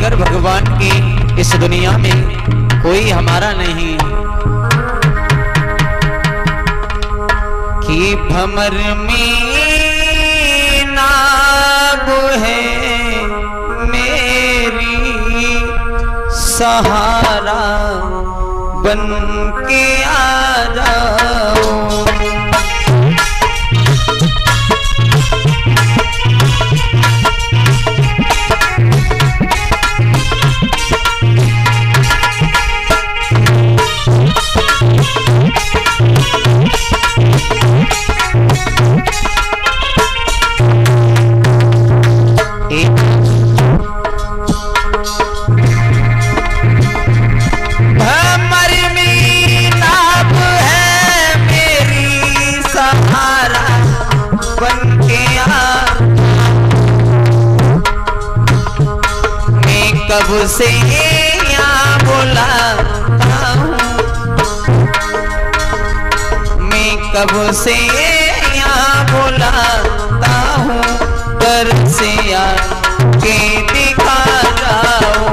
बगैर भगवान की इस दुनिया में कोई हमारा नहीं। कि भमर में नाग है मेरी सहारा बन के आ जाओ। कब से यहाँ बुलाता हूँ, मैं कब से यहाँ बुलाता हूँ, घर से आके दिखा जाओ।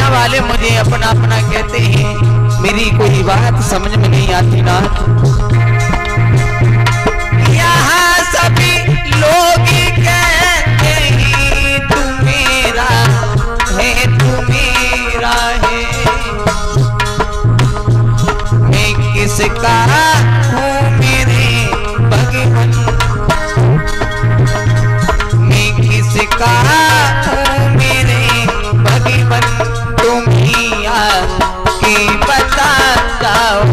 वाले मुझे अपना अपना कहते हैं, मेरी कोई बात समझ में नहीं आती ना। यहाँ सभी लोग कहते हैं तू मेरा है, तू मेरा है। मैं किसका हूँ मेरे भगवान, मैं किसका हूँ मेरे भगवान, तुम ही आके बता जाओ।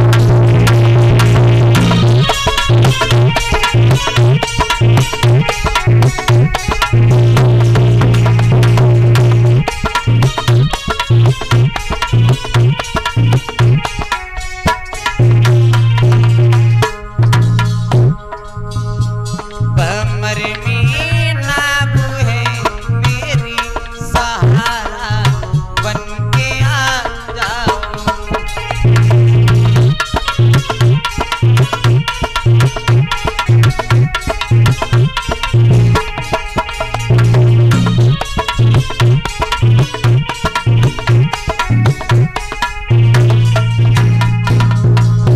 भमर में नाग है मेरी सहारा बन के आ जाओ।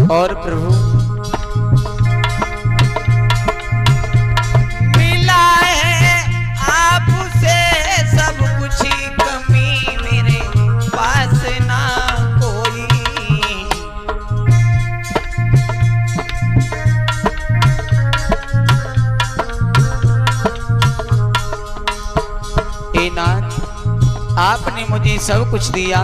और प्रभु मिला है आपसे सब कुछ, कमी मेरे पास ना कोई। हे नाथ, आपने मुझे सब कुछ दिया,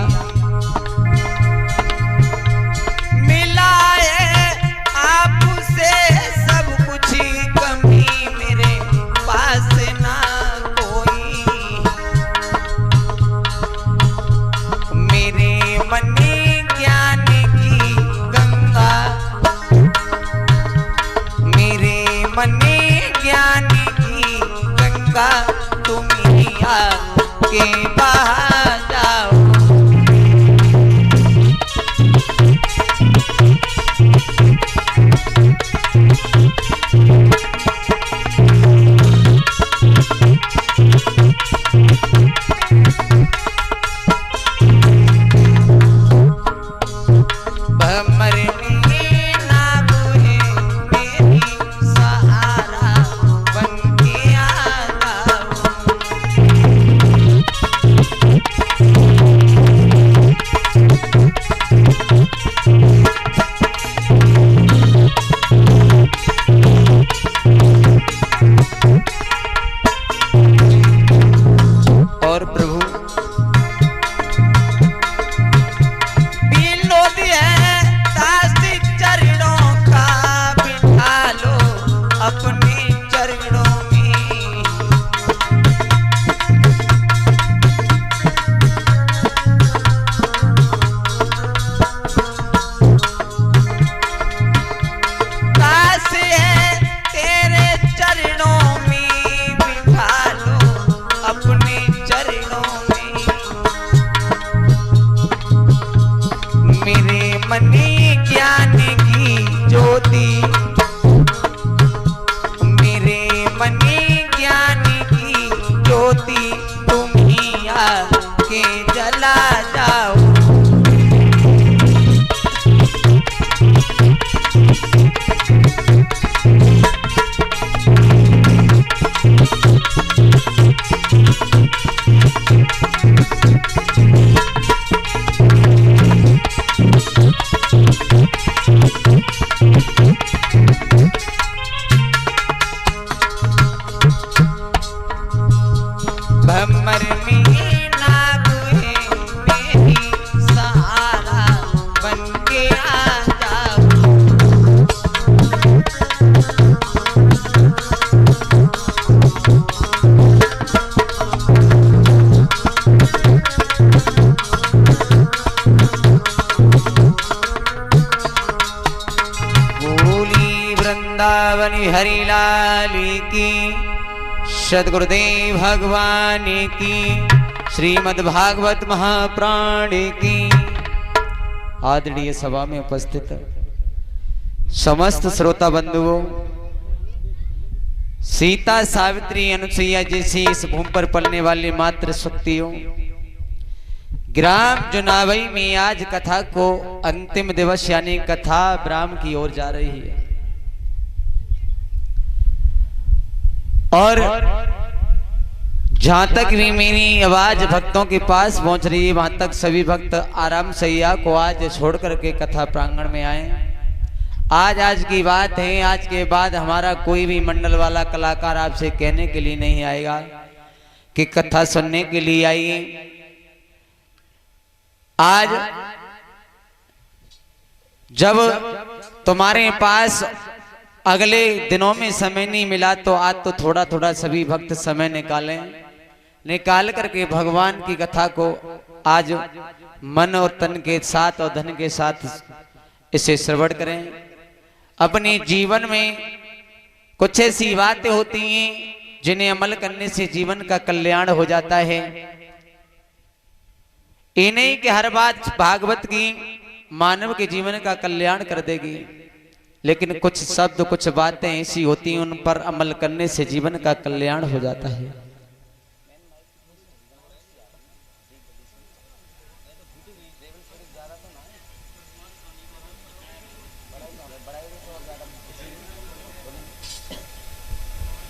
मने ज्ञान की गंगा तुम ही आके बहा जाओ। मनी ज्ञान की ज्योति, मेरे मनी ज्ञान की ज्योति, तुम ही आके जला जाओ। भमर में नाग है मेरी सहारा बन के आ जाओ। बोली वृंदावनी हरिलाल की, सद्गुरुदेव भगवान की, श्रीमद् भागवत महाप्राण की। आदरणीय सभा में उपस्थित समस्त श्रोता बंधुओं, सीता सावित्री अनुसुईया जैसी इस भूमि पर पलने वाली मातृ शक्तियों, ग्राम जुनावई में आज कथा को अंतिम दिवस यानी कथा ब्राह्म की ओर जा रही है। और जहां तक भी मेरी आवाज भक्तों के पास पहुंच रही है, वहां तक सभी भक्त आराम सैया को आज छोड़ करके कथा प्रांगण में आए। आज की बात है, आज के बाद हमारा कोई भी मंडल वाला कलाकार आपसे कहने के लिए नहीं आएगा कि कथा सुनने के लिए आइए। आज जब तुम्हारे पास अगले दिनों में समय नहीं मिला तो आज तो थोड़ा थोड़ा सभी भक्त समय निकाल करके भगवान की कथा को आज मन और तन के साथ और धन के साथ इसे श्रवण करें। अपने जीवन में कुछ ऐसी बातें होती हैं जिन्हें अमल करने से जीवन का कल्याण हो जाता है। ये नहीं कि हर बात भागवत की मानव के जीवन का कल्याण कर देगी, लेकिन कुछ शब्द कुछ बातें ऐसी होती हैं उन पर अमल करने से जीवन का कल्याण हो जाता है।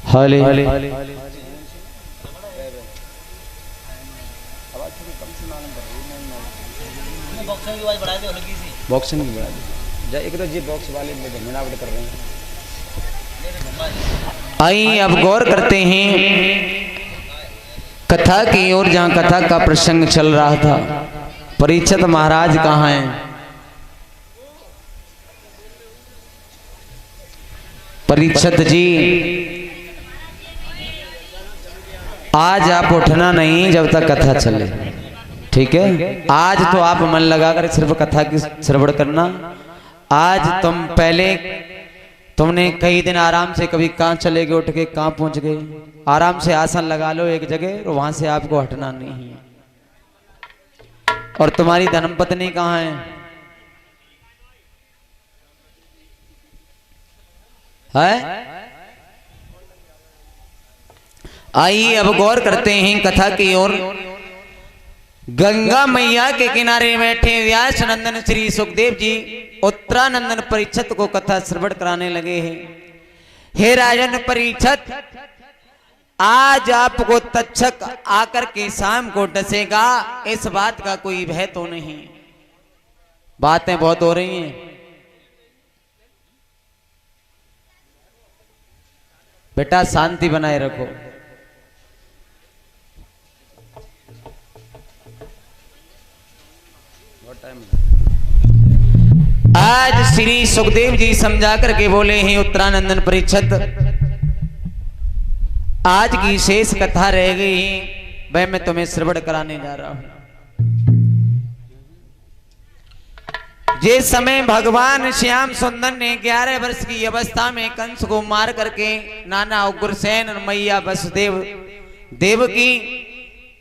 हाले बॉक्सिंग की आवाज बढ़ा दो, हल्की सी बॉक्सिंग की बढ़ा दो। एक तो जी बॉक्स वाले में मिलावट कर रहे हैं। आइए अब गौर करते हैं कथा की ओर, जहां कथा का प्रसंग चल रहा था। परीक्षित महाराज कहाँ हैं? परीक्षित जी आज आप उठना नहीं जब तक कथा चले, ठीक है? आज तो आप मन लगाकर सिर्फ कथा की श्रवण करना। आज तुमने कई दिन आराम से कभी कहाँ चले गए, उठ के कहाँ पहुंच गए, आराम से आसन लगा लो एक जगह और वहां से आपको हटना नहीं है। और तुम्हारी धर्मपत्नी कहाँ है? आइए अब गौर करते हैं कथा की ओर। गंगा मैया के किनारे बैठे व्यास नंदन श्री सुखदेव जी उत्तरानंदन परीक्षित को कथा श्रवण कराने लगे हैं। हे राजन परीक्षित, आज आपको तक्षक आकर के शाम को डसेगा, इस बात का कोई भय तो नहीं। बातें बहुत हो रही हैं, बेटा शांति बनाए रखो। आज श्री सुखदेव जी समझा करके बोले हैं उत्तरानंदन परीक्षित, आज की शेष कथा रह गई, वह मैं तुम्हें श्रवण कराने जा रहा हूं। जिस समय भगवान श्याम सुंदर ने 11 वर्ष की अवस्था में कंस को मार करके नाना उग्रसेन और मैया वसुदेव देवकी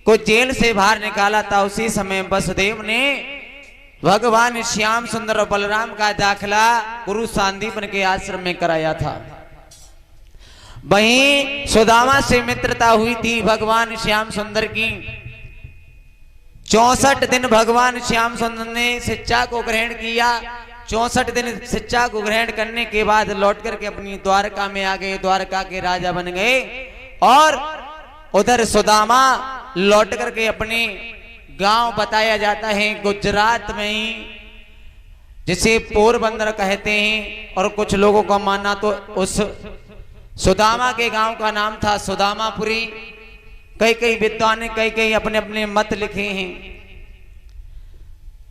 को जेल से बाहर निकाला था, उसी समय वसुदेव ने भगवान श्याम सुंदर और बलराम का दाखिला गुरु सांदीपन के आश्रम में कराया था। वहीं सुदामा से मित्रता हुई थी भगवान श्याम सुंदर की। 64 दिन भगवान श्याम सुंदर ने शिक्षा को ग्रहण किया। 64 दिन शिक्षा को ग्रहण करने के बाद लौट करके अपनी द्वारका में आ गए, द्वारका के राजा बन गए। और उधर सुदामा लौट करके अपने गांव बताया जाता है गुजरात में ही, जिसे पोरबंदर कहते हैं। और कुछ लोगों का मानना तो उस सुदामा के गांव का नाम था सुदामापुरी। कई विद्वान ने कई अपने अपने मत लिखे हैं।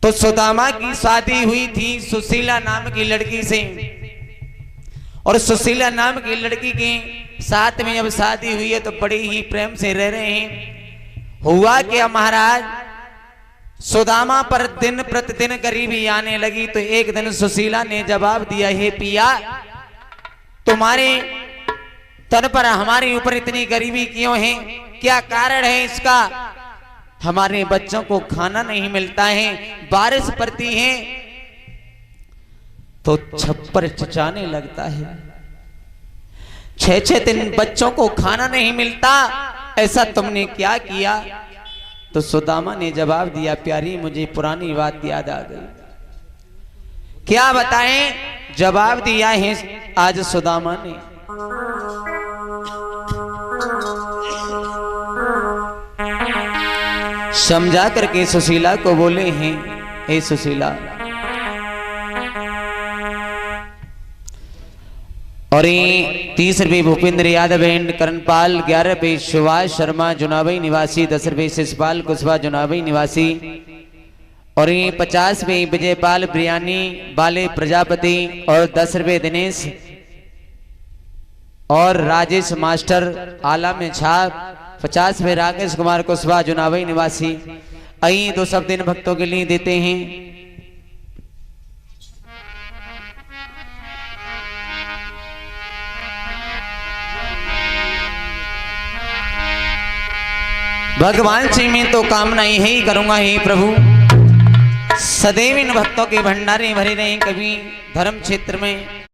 तो सुदामा की शादी हुई थी सुशीला नाम की लड़की से। और सुशीला नाम की लड़की के साथ में जब शादी हुई है तो बड़े ही प्रेम से रह रहे हैं। हुआ क्या महाराज, सुदामा पर दिन प्रतिदिन गरीबी आने लगी। तो एक दिन सुशीला ने जवाब दिया, हे पिया, तुम्हारे तन पर हमारे ऊपर इतनी गरीबी क्यों है? क्या कारण है इसका? हमारे बच्चों को खाना नहीं मिलता है, बारिश पड़ती है तो छप्पर चचाने लगता है। 6 दिन बच्चों को खाना नहीं मिलता, ऐसा तुमने क्या किया? तो सुदामा ने जवाब दिया, प्यारी मुझे पुरानी बात याद आ गई। क्या बताएं? जवाब दिया है आज सुदामा ने। समझा करके सुशीला को बोले हैं, हे सुशीला, और ये 30 भूपेंद्र यादव एंड करणपाल, 11 सुभाष शर्मा जुनाबई निवासी, 10 शिषपाल कुशवा जुनाबई निवासी, और ये 50 विजयपाल बिरयानी बाले प्रजापति, और 10 दिनेश और राजेश मास्टर आला में छाप, 50 राकेश कुमार कुशवा जुनाबई निवासी। आई 2 शब्द इन भक्तों के लिए देते हैं। भगवान से मैं तो कामना यही करूंगा, हे प्रभु सदैव इन भक्तों के भंडारे भरे रहे। कभी धर्म क्षेत्र में